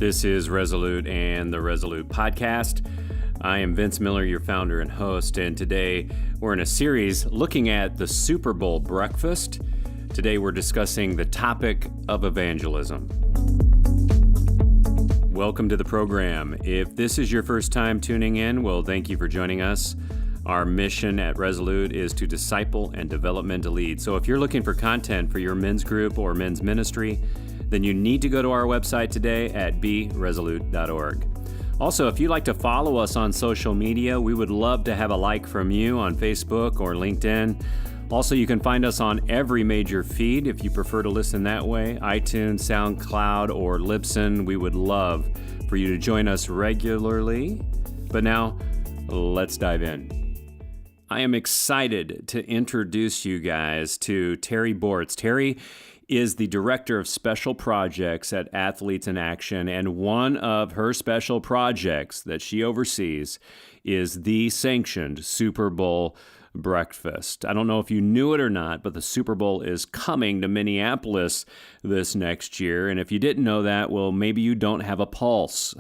This is Resolute and the Resolute Podcast. I am Vince Miller, your founder and host, and today we're in a series looking at the Super Bowl breakfast. Today we're discussing the topic of evangelism. Welcome to the program. If this is your first time tuning in, well, thank you for joining us. Our mission at Resolute is to disciple and develop men to lead. So if you're looking for content for your men's group or men's ministry, then you need to go to our website today at beresolute.org. Also, if you'd like to follow us on social media, we would love to have a like from you on Facebook or LinkedIn. Also, you can find us on every major feed if you prefer to listen that way, iTunes, SoundCloud, or Libsyn. We would love for you to join us regularly. But now, let's dive in. I am excited to introduce you guys to Terry Bortz. Terry is the Director of Special Projects at Athletes in Action, and one of her special projects that she oversees is the sanctioned Super Bowl breakfast. I don't know if you knew it or not, but the Super Bowl is coming to Minneapolis this next year, and if you didn't know that, well, maybe you don't have a pulse.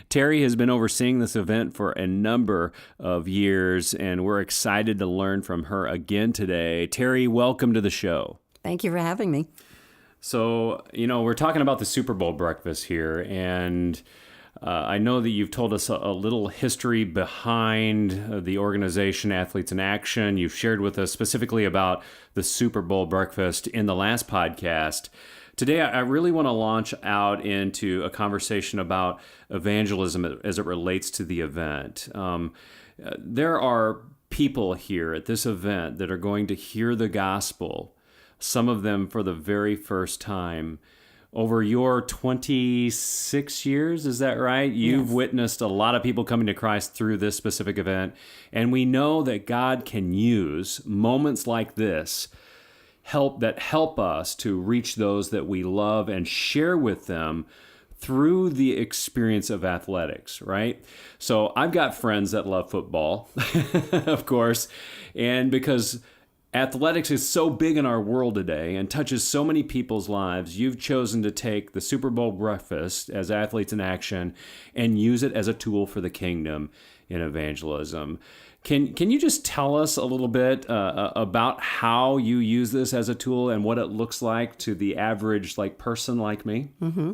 Terry has been overseeing this event for a number of years, and we're excited to learn from her again today. Terry, welcome to the show. Thank you for having me. So, we're talking about the Super Bowl breakfast here, and I know that you've told us a little history behind the organization Athletes in Action. You've shared with us specifically about the Super Bowl breakfast in the last podcast. Today, I really want to launch out into a conversation about evangelism as it relates to the event. There are people here at this event that are going to hear the gospel, some of them for the very first time. Over your 26 years, is that right? You've witnessed a lot of people coming to Christ through this specific event. And we know that God can use moments like this help us to reach those that we love and share with them through the experience of athletics, right? So I've got friends that love football, of course, and because athletics is so big in our world today and touches so many people's lives, you've chosen to take the Super Bowl breakfast as Athletes in Action and use it as a tool for the kingdom in evangelism. Can you just tell us a little bit about how you use this as a tool and what it looks like to the average person like me? Mm-hmm.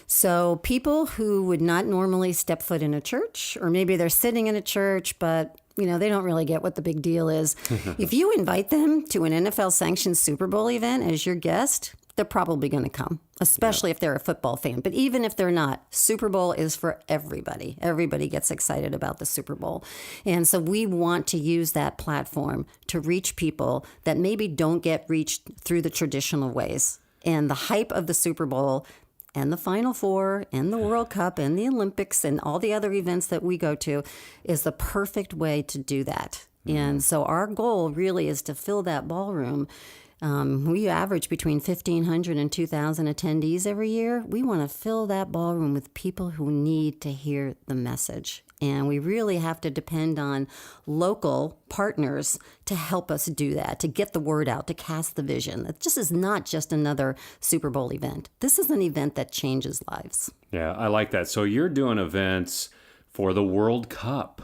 So people who would not normally step foot in a church, or maybe they're sitting in a church, but they don't really get what the big deal is. If you invite them to an NFL-sanctioned Super Bowl event as your guest, they're probably going to come, especially if they're a football fan. But even if they're not, Super Bowl is for everybody. Everybody gets excited about the Super Bowl. And so we want to use that platform to reach people that maybe don't get reached through the traditional ways. And the hype of the Super Bowl and the Final Four and the World Cup and the Olympics and all the other events that we go to is the perfect way to do that. Mm-hmm. And so our goal really is to fill that ballroom. We average between 1,500 and 2,000 attendees every year. We want to fill that ballroom with people who need to hear the message. And we really have to depend on local partners to help us do that, to get the word out, to cast the vision. It just is not just another Super Bowl event. This is an event that changes lives. Yeah, I like that. So you're doing events for the World Cup,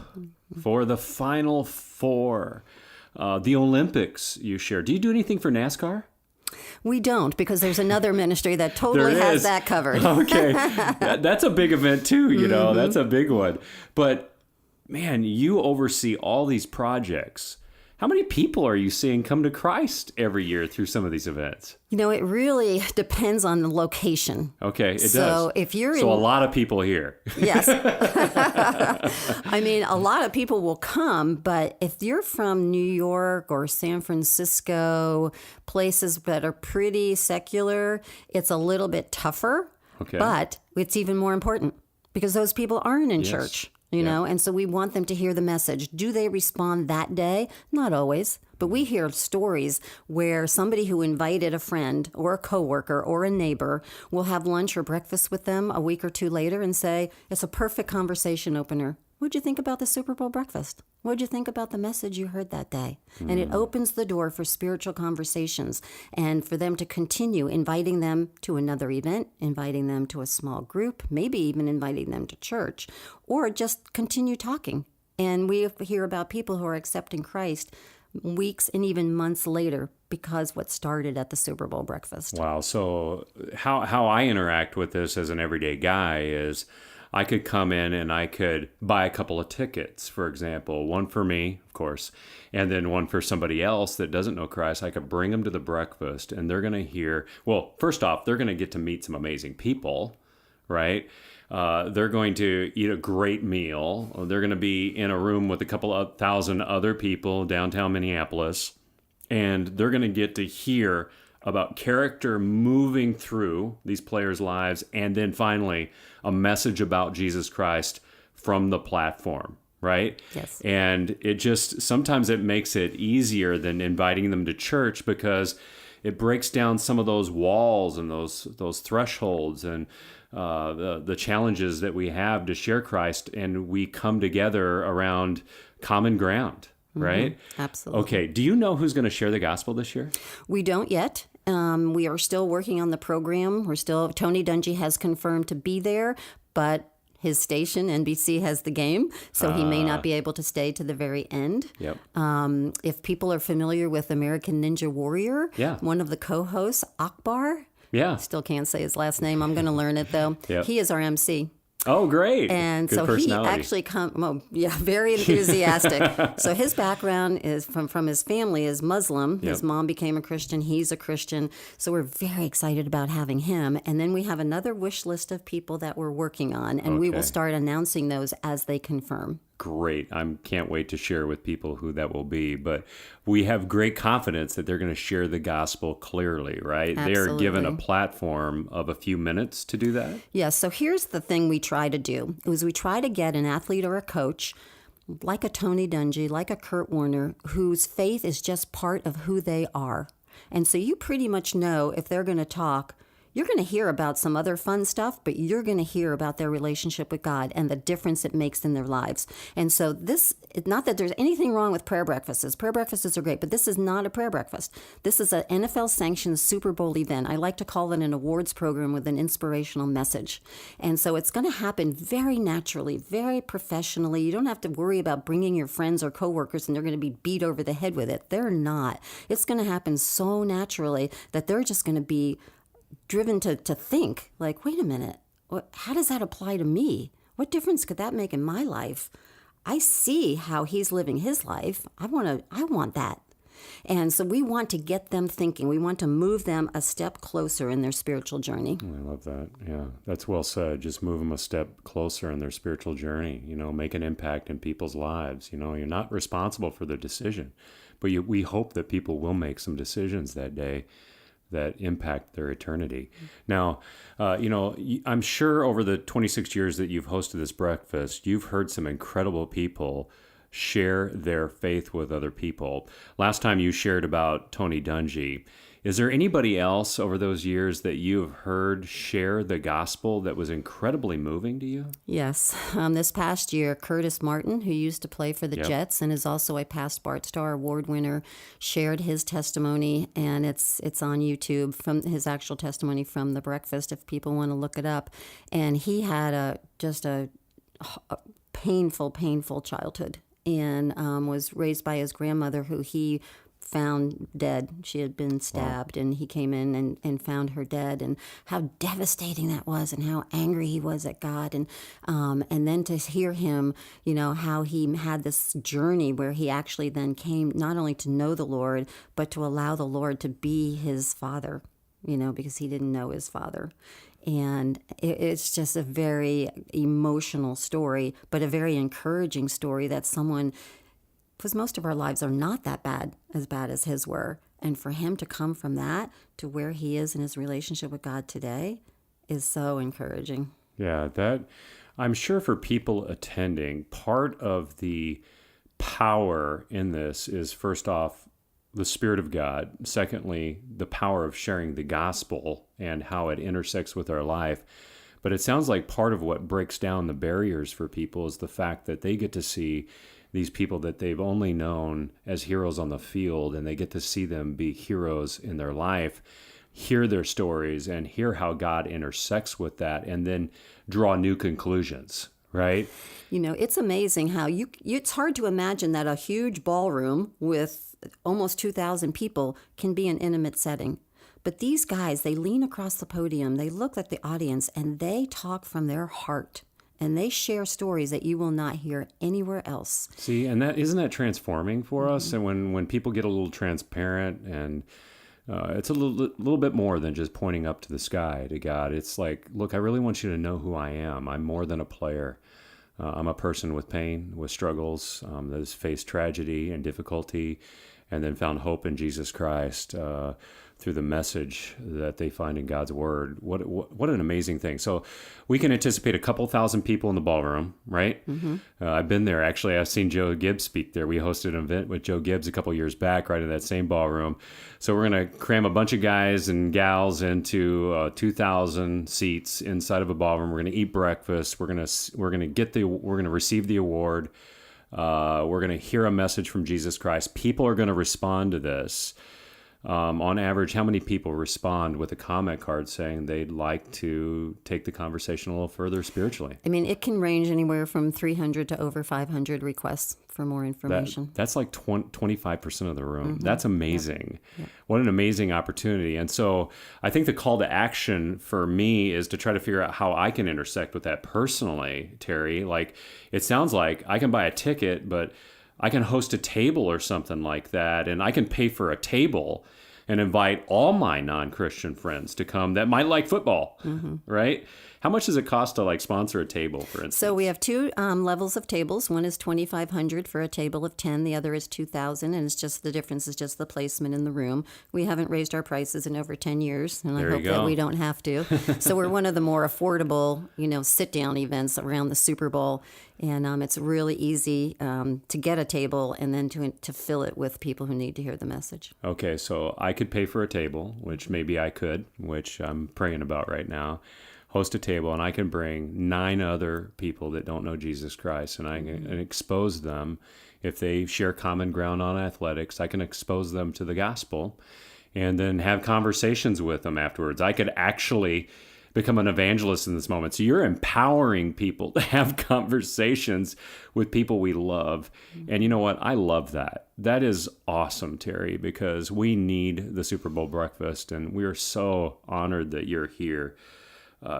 for the Final Four, the Olympics you share. Do you do anything for NASCAR? We don't, because there's another ministry that totally has that covered. Okay. That's a big event too, Mm-hmm. That's a big one. But man, you oversee all these projects. How many people are you seeing come to Christ every year through some of these events? It really depends on the location. Okay, it does. So if you're a lot of people here. Yes. A lot of people will come, but if you're from New York or San Francisco, places that are pretty secular, it's a little bit tougher. Okay. But it's even more important because those people aren't in church. And so we want them to hear the message. Do they respond that day? Not always. But we hear stories where somebody who invited a friend or a coworker or a neighbor will have lunch or breakfast with them a week or two later and say, it's a perfect conversation opener. What'd you think about the Super Bowl breakfast? What'd you think about the message you heard that day? And it opens the door for spiritual conversations and for them to continue, inviting them to another event, inviting them to a small group, maybe even inviting them to church, or just continue talking. And we hear about people who are accepting Christ weeks and even months later because what started at the Super Bowl breakfast. Wow. So how I interact with this as an everyday guy is I could come in and I could buy a couple of tickets, for example, one for me, of course, and then one for somebody else that doesn't know Christ. I could bring them to the breakfast and they're going to hear, well, first off, they're going to get to meet some amazing people, right? They're going to eat a great meal. They're going to be in a room with a couple of thousand other people downtown Minneapolis, and they're going to get to hear about character moving through these players' lives, and then finally a message about Jesus Christ from the platform, right? Yes. And it just, sometimes it makes it easier than inviting them to church because it breaks down some of those walls and those thresholds and the challenges that we have to share Christ, and we come together around common ground, right? Absolutely. Okay. Do you know who's going to share the gospel this year? We don't yet. We are still working on the program. Tony Dungy has confirmed to be there, but his station, NBC, has the game, so he may not be able to stay to the very end. Yep. If people are familiar with American Ninja Warrior, one of the co-hosts, Akbar, still can't say his last name. I'm going to learn it, though. Yep. He is our MC. Oh, great. And Good so he personality. actually very enthusiastic. So his background is from his family is Muslim. His mom became a Christian. He's a Christian. So we're very excited about having him. And then we have another wish list of people that we're working on, and we will start announcing those as they confirm. Great. I can't wait to share with people who that will be. But we have great confidence that they're going to share the gospel clearly, right? Absolutely. They're given a platform of a few minutes to do that. Yes. So here's the thing we try to do, is we try to get an athlete or a coach like a Tony Dungy, like a Kurt Warner, whose faith is just part of who they are. And so you pretty much know if they're going to talk, you're going to hear about some other fun stuff, but you're going to hear about their relationship with God and the difference it makes in their lives. And so not that there's anything wrong with prayer breakfasts. Prayer breakfasts are great, but this is not a prayer breakfast. This is an NFL-sanctioned Super Bowl event. I like to call it an awards program with an inspirational message. And so it's going to happen very naturally, very professionally. You don't have to worry about bringing your friends or coworkers and they're going to be beat over the head with it. They're not. It's going to happen so naturally that they're just going to be driven to think, like, wait a minute, how does that apply to me? What difference could that make in my life? I see how he's living his life. I want that. And so we want to get them thinking. We want to move them a step closer in their spiritual journey. I love that. Yeah, that's well said. Just move them a step closer in their spiritual journey, make an impact in people's lives. You're not responsible for the decision, but we hope that people will make some decisions that day that impact their eternity. Now, I'm sure over the 26 years that you've hosted this breakfast, you've heard some incredible people share their faith with other people. Last time you shared about Tony Dungy. Is there anybody else over those years that you have heard share the gospel that was incredibly moving to you? Yes. This past year, Curtis Martin, who used to play for the Jets and is also a past Boortz Star Award winner, shared his testimony, and it's on YouTube, from his actual testimony from the breakfast if people want to look it up. And he had a painful childhood and was raised by his grandmother, who he found dead. She had been stabbed, and he came in and found her dead, and how devastating that was, and how angry he was at God, and then to hear him, how he had this journey where he actually then came not only to know the Lord, but to allow the Lord to be his father, because he didn't know his father. And it's just a very emotional story, but a very encouraging story that someone, because most of our lives are not that bad as his were. And for him to come from that to where he is in his relationship with God today is so encouraging. Yeah, that I'm sure for people attending, part of the power in this is, first off, the Spirit of God. Secondly, the power of sharing the gospel and how it intersects with our life. But it sounds like part of what breaks down the barriers for people is the fact that they get to see these people that they've only known as heroes on the field, and they get to see them be heroes in their life, hear their stories, and hear how God intersects with that, and then draw new conclusions, right? You know, it's amazing how it's hard to imagine that a huge ballroom with almost 2,000 people can be an intimate setting. But these guys, they lean across the podium, they look at the audience, and they talk from their heart. And they share stories that you will not hear anywhere else. See, and isn't that transforming for us? And when people get a little transparent, and it's a little bit more than just pointing up to the sky to God. It's like, look, I really want you to know who I am. I'm more than a player. I'm a person with pain, with struggles, that has faced tragedy and difficulty, and then found hope in Jesus Christ through the message that they find in God's Word. What an amazing thing. So we can anticipate a couple thousand people in the ballroom, right? Mm-hmm. I've been there. Actually, I've seen Joe Gibbs speak there. We hosted an event with Joe Gibbs a couple years back, right in that same ballroom. So we're going to cram a bunch of guys and gals into 2,000 seats inside of a ballroom. We're going to eat breakfast. We're going to receive the award. We're going to hear a message from Jesus Christ. People are going to respond to this. On average, how many people respond with a comment card saying they'd like to take the conversation a little further spiritually? I mean, it can range anywhere from 300 to over 500 requests for more information. That's like 25% of the room. Mm-hmm. That's amazing. Yep. What an amazing opportunity. And so I think the call to action for me is to try to figure out how I can intersect with that personally, Terry. Like, it sounds like I can buy a ticket, but I can host a table or something like that, and I can pay for a table and invite all my non-Christian friends to come that might like football, right? How much does it cost to sponsor a table, for instance? So we have two levels of tables. One is $2,500 for a table of 10. The other is $2,000, and it's just the difference is just the placement in the room. We haven't raised our prices in over 10 years, and I hope that we don't have to. So we're one of the more affordable, sit-down events around the Super Bowl, and it's really easy to get a table and then to fill it with people who need to hear the message. Okay, so I could pay for a table, which maybe I could, which I'm praying about right now. Host a table, and I can bring 9 other people that don't know Jesus Christ, and I can expose them. If they share common ground on athletics, I can expose them to the gospel and then have conversations with them afterwards. I could actually become an evangelist in this moment. So you're empowering people to have conversations with people we love. And you know what? I love that. That is awesome, Terry, because we need the Super Bowl breakfast, and we are so honored that you're here.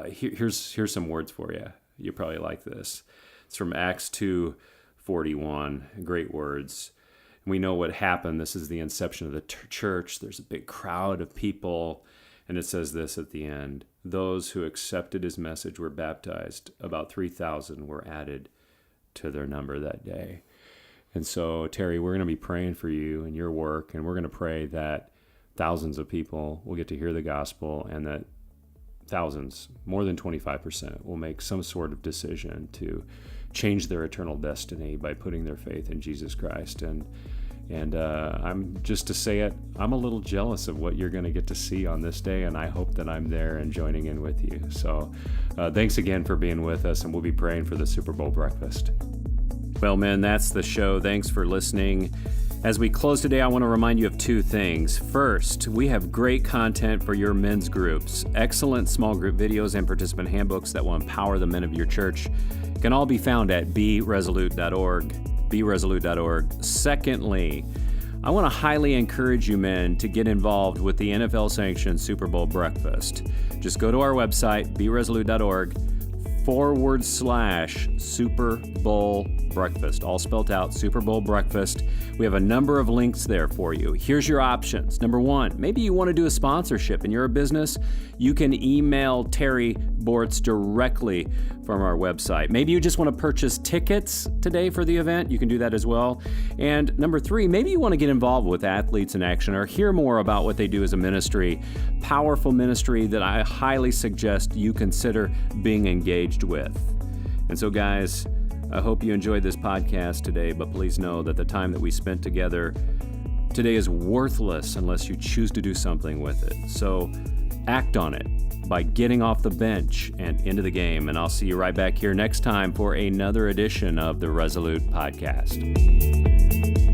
Here's some words for you. You probably like this. It's from Acts 2:41. Great words. And we know what happened. This is the inception of the church. There's a big crowd of people. And it says this at the end. Those who accepted his message were baptized. About 3,000 were added to their number that day. And so, Terry, we're going to be praying for you and your work. And we're going to pray that thousands of people will get to hear the gospel, and that thousands, more than 25%, will make some sort of decision to change their eternal destiny by putting their faith in Jesus Christ. And I'm just to say it, I'm a little jealous of what you're going to get to see on this day, and I hope that I'm there and joining in with you. So thanks again for being with us, and we'll be praying for the Super Bowl breakfast. Well, man, that's the show. Thanks for listening. As we close today, I want to remind you of 2 things. First, we have great content for your men's groups. Excellent small group videos and participant handbooks that will empower the men of your church can all be found at beresolute.org. beresolute.org. Secondly, I want to highly encourage you men to get involved with the NFL-sanctioned Super Bowl breakfast. Just go to our website, beresolute.org/Super Bowl breakfast, all spelled out, Super Bowl breakfast. We have a number of links there for you. Here's your options. Number 1, maybe you want to do a sponsorship and you're a business. You can email Terry Bortz directly from our website. Maybe you just want to purchase tickets today for the event. You can do that as well. And number 3, maybe you want to get involved with Athletes in Action or hear more about what they do as a ministry. Powerful ministry that I highly suggest you consider being engaged with. And so, guys, I hope you enjoyed this podcast today, but please know that the time that we spent together today is worthless unless you choose to do something with it. So act on it. by getting off the bench and into the game. And I'll see you right back here next time for another edition of the Resolute Podcast.